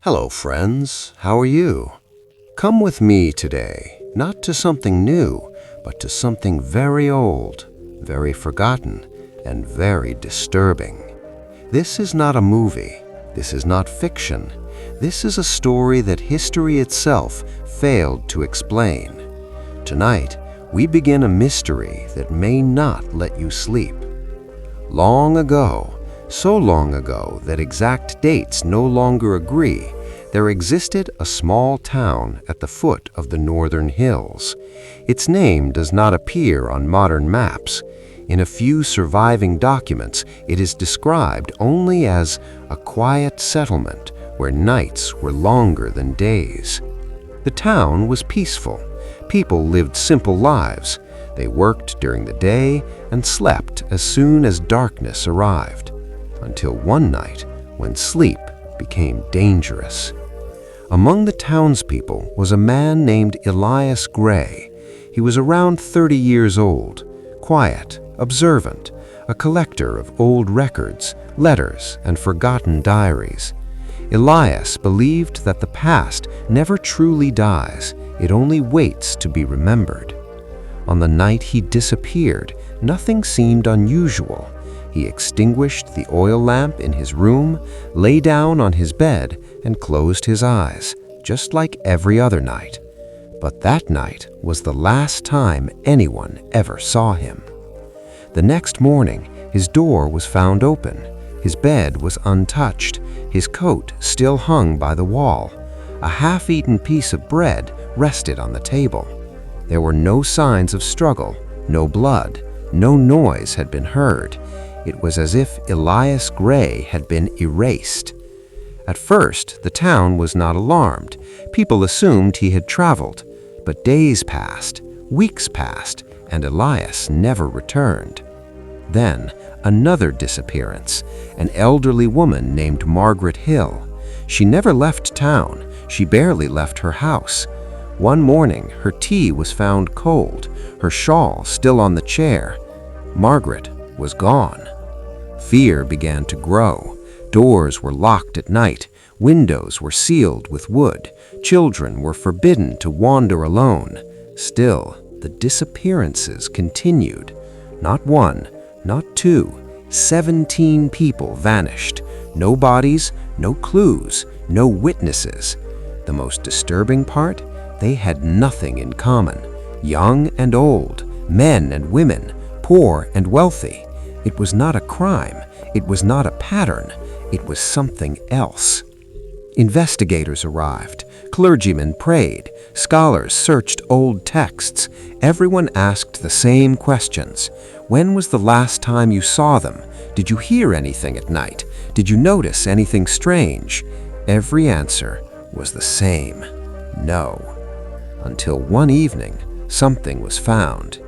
Hello, friends. How are you? Come with me today, not to something new, but to something very old, very forgotten, and very disturbing. This is not a movie. This is not fiction. This is a story that history itself failed to explain. Tonight, we begin a mystery that may not let you sleep. Long ago, so long ago that exact dates no longer agree, there existed a small town at the foot of the northern hills. Its name does not appear on modern maps. In a few surviving documents, it is described only as a quiet settlement where nights were longer than days. The town was peaceful. People lived simple lives. They worked during the day and slept as soon as darkness arrived, until one night when sleep became dangerous. Among the townspeople was a man named Elias Gray. He was around 30 years old, quiet, observant, a collector of old records, letters, and forgotten diaries. Elias believed that the past never truly dies, it only waits to be remembered. On the night he disappeared, nothing seemed unusual. He extinguished the oil lamp in his room, lay down on his bed, and closed his eyes, just like every other night. But that night was the last time anyone ever saw him. The next morning, his door was found open. His bed was untouched. His coat still hung by the wall. A half-eaten piece of bread rested on the table. There were no signs of struggle, no blood, no noise had been heard. It was as if Elias Gray had been erased. At first, the town was not alarmed. People assumed he had traveled. But days passed, weeks passed, and Elias never returned. Then, another disappearance, an elderly woman named Margaret Hill. She never left town. She barely left her house. One morning, her tea was found cold, her shawl still on the chair. Margaret was gone. Fear began to grow. Doors were locked at night. Windows were sealed with wood. Children were forbidden to wander alone. Still, the disappearances continued. Not one, not two, 17 people vanished. No bodies, no clues, no witnesses. The most disturbing part? They had nothing in common. Young and old, men and women, poor and wealthy. It was not a crime. It was not a pattern. It was something else. Investigators arrived. Clergymen prayed. Scholars searched old texts. Everyone asked the same questions. When was the last time you saw them? Did you hear anything at night? Did you notice anything strange? Every answer was the same. No. Until one evening, something was found.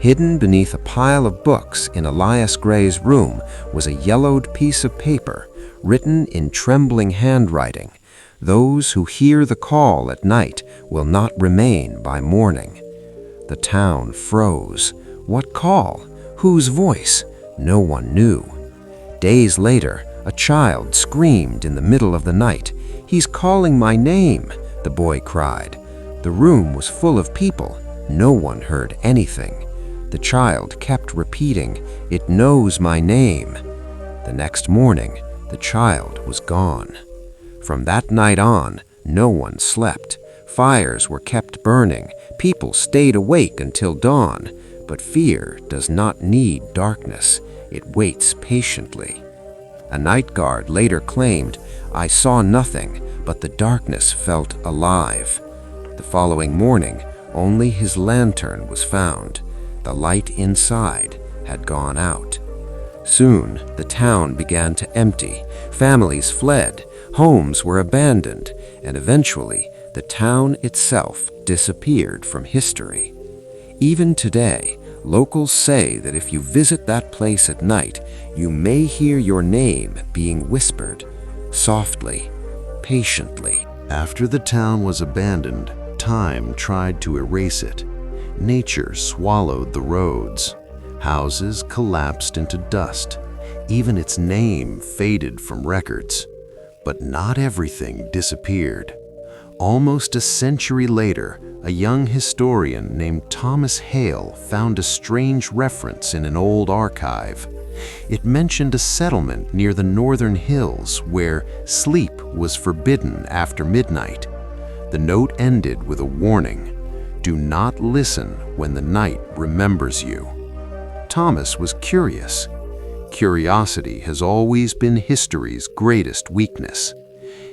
Hidden beneath a pile of books in Elias Gray's room was a yellowed piece of paper, written in trembling handwriting. Those who hear the call at night will not remain by morning. The town froze. What call? Whose voice? No one knew. Days later, a child screamed in the middle of the night. "He's calling my name," the boy cried. The room was full of people. No one heard anything. The child kept repeating, "It knows my name." The next morning, the child was gone. From that night on, no one slept. Fires were kept burning. People stayed awake until dawn. But fear does not need darkness. It waits patiently. A night guard later claimed, "I saw nothing, but the darkness felt alive." The following morning, only his lantern was found. The light inside had gone out. Soon, the town began to empty. Families fled. Homes were abandoned. And eventually, the town itself disappeared from history. Even today, locals say that if you visit that place at night, you may hear your name being whispered, softly, patiently. After the town was abandoned, time tried to erase it. Nature swallowed the roads. Houses collapsed into dust. Even its name faded from records. But not everything disappeared. Almost a century later, a young historian named Thomas Hale found a strange reference in an old archive. It mentioned a settlement near the northern hills where sleep was forbidden after midnight. The note ended with a warning: "Do not listen when the night remembers you." Thomas was curious. Curiosity has always been history's greatest weakness.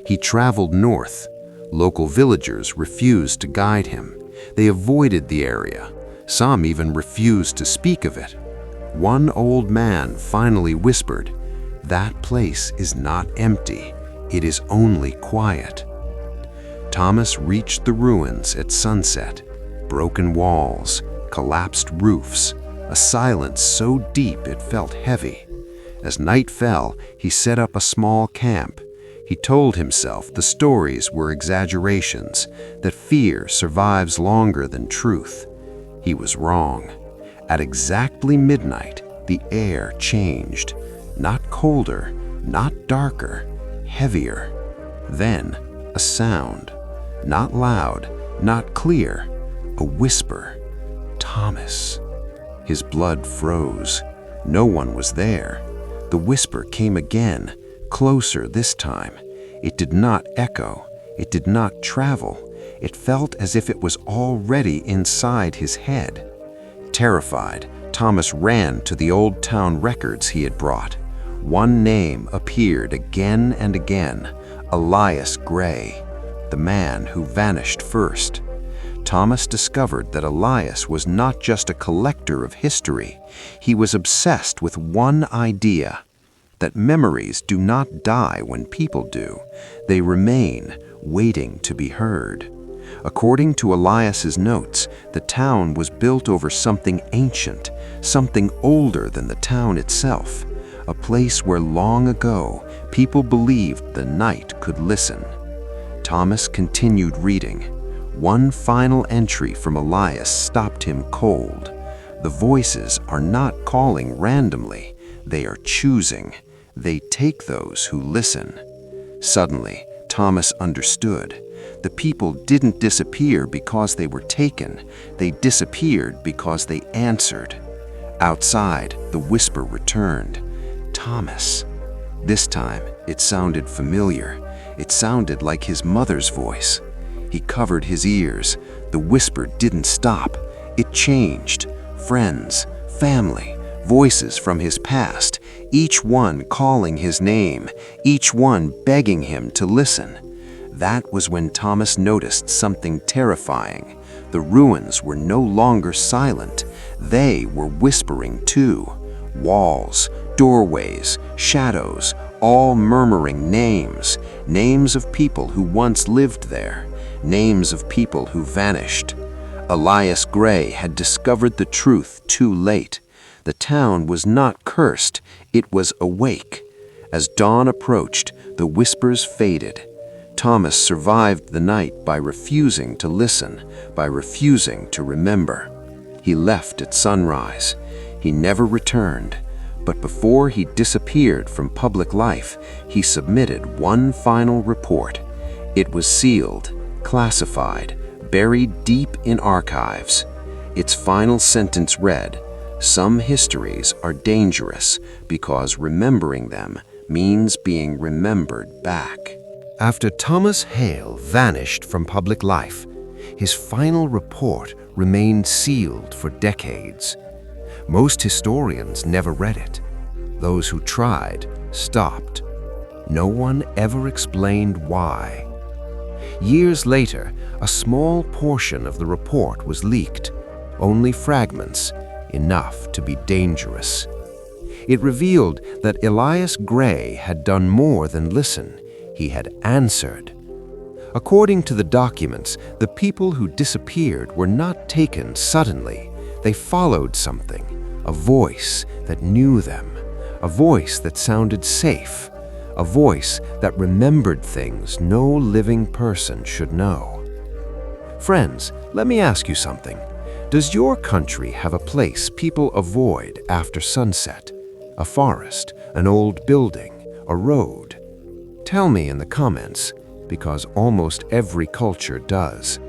He traveled north. Local villagers refused to guide him. They avoided the area. Some even refused to speak of it. One old man finally whispered, "That place is not empty. It is only quiet." Thomas reached the ruins at sunset. Broken walls, collapsed roofs, a silence so deep it felt heavy. As night fell, he set up a small camp. He told himself the stories were exaggerations, that fear survives longer than truth. He was wrong. At exactly midnight, the air changed. Not colder, not darker, heavier. Then, a sound. Not loud, not clear. A whisper. "Thomas." His blood froze. No one was there. The whisper came again, closer this time. It did not echo. It did not travel. It felt as if it was already inside his head. Terrified, Thomas ran to the old town records he had brought. One name appeared again and again: Elias Gray, the man who vanished first. Thomas discovered that Elias was not just a collector of history. He was obsessed with one idea: that memories do not die when people do. They remain, waiting to be heard. According to Elias's notes, the town was built over something ancient, something older than the town itself, a place where long ago people believed the night could listen. Thomas continued reading. One final entry from Elias stopped him cold. The voices are not calling randomly, they are choosing. They take those who listen. Suddenly, Thomas understood. The people didn't disappear because they were taken. They disappeared because they answered. Outside, the whisper returned. "Thomas." This time, it sounded familiar. It sounded like his mother's voice. He covered his ears. The whisper didn't stop. It changed. Friends, family, voices from his past, each one calling his name, each one begging him to listen. That was when Thomas noticed something terrifying. The ruins were no longer silent. They were whispering too. Walls, doorways, shadows, all murmuring names. Names of people who once lived there. Names of people who vanished. Elias Gray had discovered the truth too late. The town was not cursed, it was awake. As dawn approached, the whispers faded. Thomas survived the night by refusing to listen, by refusing to remember. He left at sunrise. He never returned. But before he disappeared from public life, he submitted one final report. It was sealed, classified, buried deep in archives. Its final sentence read, "Some histories are dangerous because remembering them means being remembered back." After Thomas Hale vanished from public life, his final report remained sealed for decades. Most historians never read it. Those who tried stopped. No one ever explained why. Years later, a small portion of the report was leaked, only fragments, enough to be dangerous. It revealed that Elias Gray had done more than listen. He had answered. According to the documents, the people who disappeared were not taken suddenly. They followed something, a voice that knew them, a voice that sounded safe, a voice that remembered things no living person should know. Friends, let me ask you something. Does your country have a place people avoid after sunset? A forest, an old building, a road? Tell me in the comments, because almost every culture does.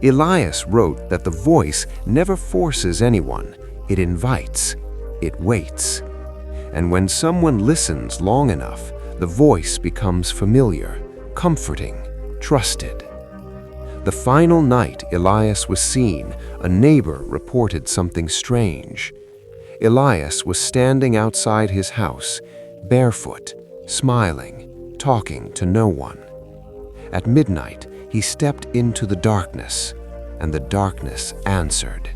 Elias wrote that the voice never forces anyone, it invites, it waits. And when someone listens long enough, the voice becomes familiar, comforting, trusted. The final night Elias was seen, a neighbor reported something strange. Elias was standing outside his house, barefoot, smiling, talking to no one. At midnight, he stepped into the darkness, and the darkness answered.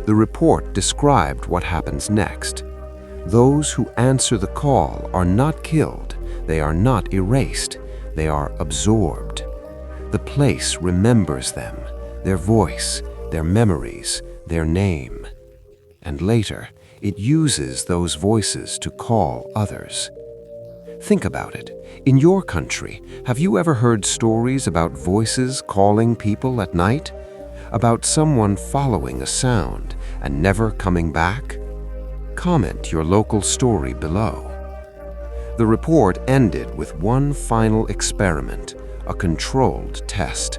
The report described what happens next. Those who answer the call are not killed, they are not erased, they are absorbed. The place remembers them, their voice, their memories, their name. And later, it uses those voices to call others. Think about it. In your country, have you ever heard stories about voices calling people at night? About someone following a sound and never coming back? Comment your local story below. The report ended with one final experiment, a controlled test.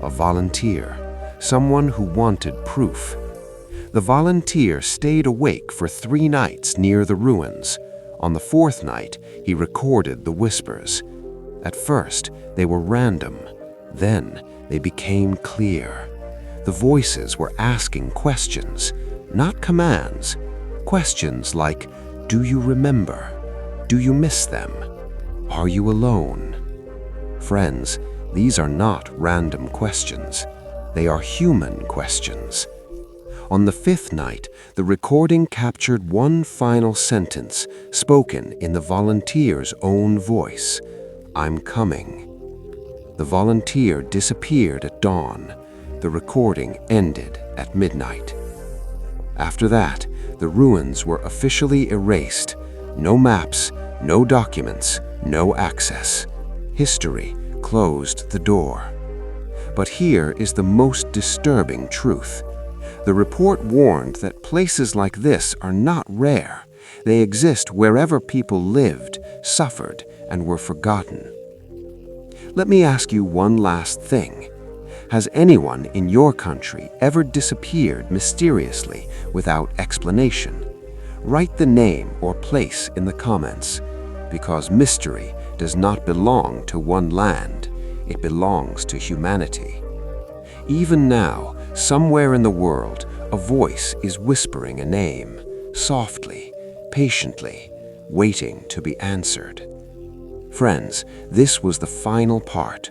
A volunteer, someone who wanted proof. The volunteer stayed awake for 3 nights near the ruins. On the 4th night, he recorded the whispers. At first, they were random. Then, they became clear. The voices were asking questions, not commands. Questions like, do you remember? Do you miss them? Are you alone? Friends, these are not random questions. They are human questions. On the 5th night, the recording captured one final sentence, spoken in the volunteer's own voice. I'm coming. The volunteer disappeared at dawn. The recording ended at midnight. After that, the ruins were officially erased. No maps, no documents, no access. History closed the door. But here is the most disturbing truth. The report warned that places like this are not rare. They exist wherever people lived, suffered, and were forgotten. Let me ask you one last thing. Has anyone in your country ever disappeared mysteriously without explanation? Write the name or place in the comments, because mystery does not belong to one land, it belongs to humanity. Even now, somewhere in the world, a voice is whispering a name, softly, patiently, waiting to be answered. Friends, this was the final part.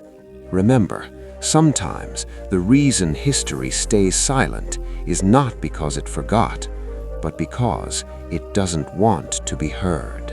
Remember, sometimes the reason history stays silent is not because it forgot, but because it doesn't want to be heard.